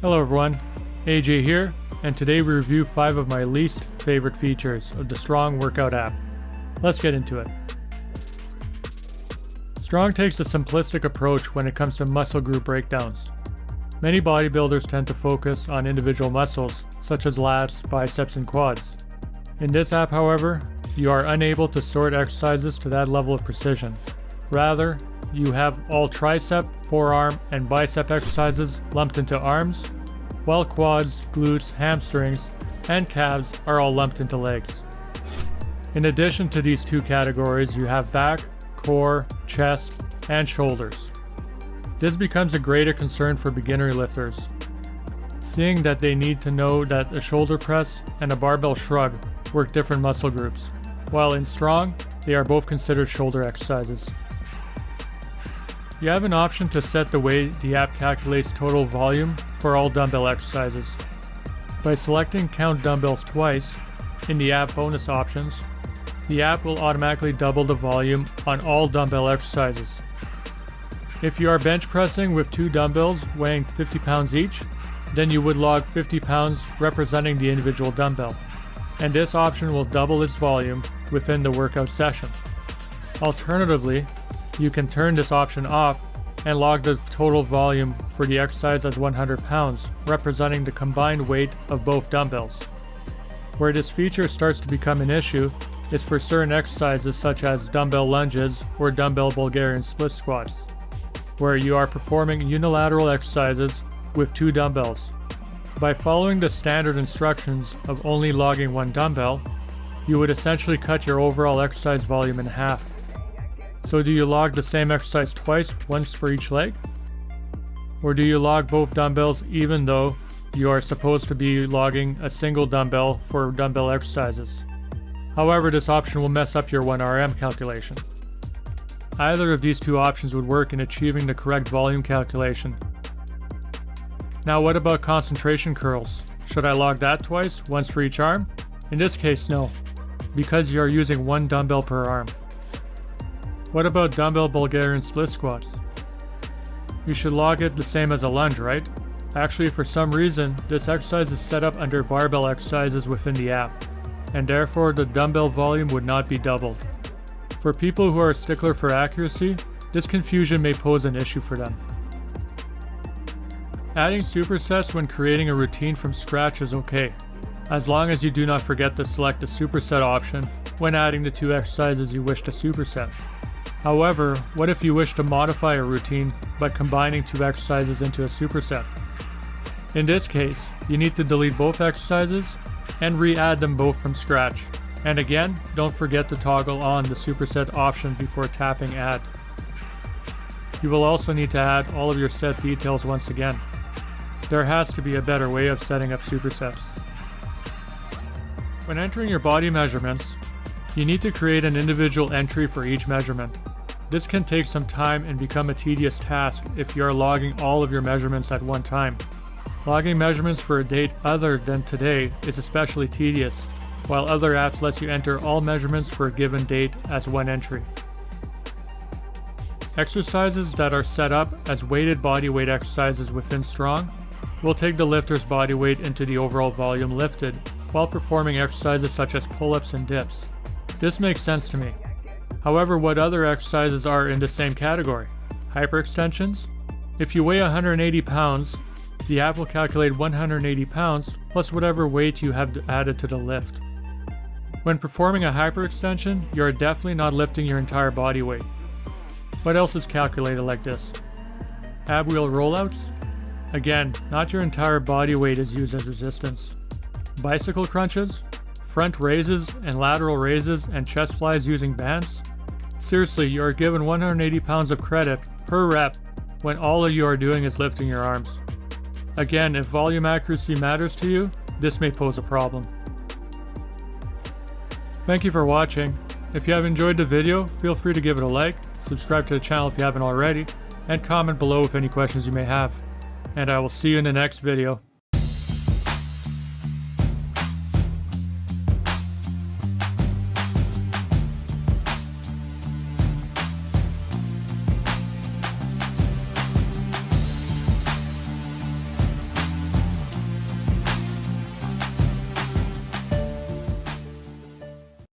Hello everyone, AJ here, and today we review 5 of my least favorite features of the Strong workout app. Let's get into it. Strong takes a simplistic approach when it comes to muscle group breakdowns. Many bodybuilders tend to focus on individual muscles, such as lats, biceps, and quads. In this app, however, you are unable to sort exercises to that level of precision. Rather, you have all tricep, forearm, and bicep exercises lumped into arms, while quads, glutes, hamstrings, and calves are all lumped into legs. In addition to these two categories, you have back, core, chest, and shoulders. This becomes a greater concern for beginner lifters, seeing that they need to know that a shoulder press and a barbell shrug work different muscle groups, while in Strong, they are both considered shoulder exercises. You have an option to set the way the app calculates total volume for all dumbbell exercises. By selecting Count Dumbbells twice in the app bonus options, the app will automatically double the volume on all dumbbell exercises. If you are bench pressing with 2 dumbbells weighing 50 pounds each, then you would log 50 pounds representing the individual dumbbell, and this option will double its volume within the workout session. Alternatively, you can turn this option off and log the total volume for the exercise as 100 pounds, representing the combined weight of both dumbbells. Where this feature starts to become an issue is for certain exercises such as dumbbell lunges or dumbbell Bulgarian split squats, where you are performing unilateral exercises with 2 dumbbells. By following the standard instructions of only logging 1 dumbbell, you would essentially cut your overall exercise volume in half. So do you log the same exercise twice, once for each leg? Or do you log both dumbbells even though you are supposed to be logging a single dumbbell for dumbbell exercises? However, this option will mess up your 1RM calculation. Either of these two options would work in achieving the correct volume calculation. Now what about concentration curls? Should I log that twice, once for each arm? In this case, no, because you are using 1 dumbbell per arm. What about dumbbell Bulgarian split squats? You should log it the same as a lunge, right? Actually, for some reason, this exercise is set up under barbell exercises within the app, and therefore the dumbbell volume would not be doubled. For people who are a stickler for accuracy, this confusion may pose an issue for them. Adding supersets when creating a routine from scratch is okay, as long as you do not forget to select the superset option when adding the 2 exercises you wish to superset. However, what if you wish to modify a routine by combining 2 exercises into a superset? In this case, you need to delete both exercises and re-add them both from scratch. And again, don't forget to toggle on the superset option before tapping add. You will also need to add all of your set details once again. There has to be a better way of setting up supersets. When entering your body measurements, you need to create an individual entry for each measurement. This can take some time and become a tedious task if you are logging all of your measurements at one time. Logging measurements for a date other than today is especially tedious, while other apps let you enter all measurements for a given date as one entry. Exercises that are set up as weighted body weight exercises within Strong will take the lifter's body weight into the overall volume lifted while performing exercises such as pull-ups and dips. This makes sense to me. However, what other exercises are in the same category? Hyperextensions? If you weigh 180 pounds, the app will calculate 180 pounds plus whatever weight you have added to the lift. When performing a hyperextension, you are definitely not lifting your entire body weight. What else is calculated like this? Ab wheel rollouts? Again, not your entire body weight is used as resistance. Bicycle crunches? Front raises and lateral raises and chest flies using bands? Seriously, you are given 180 pounds of credit per rep when all you are doing is lifting your arms. Again, if volume accuracy matters to you, this may pose a problem. Thank you for watching. If you have enjoyed the video, feel free to give it a like, subscribe to the channel if you haven't already, and comment below with any questions you may have. And I will see you in the next video.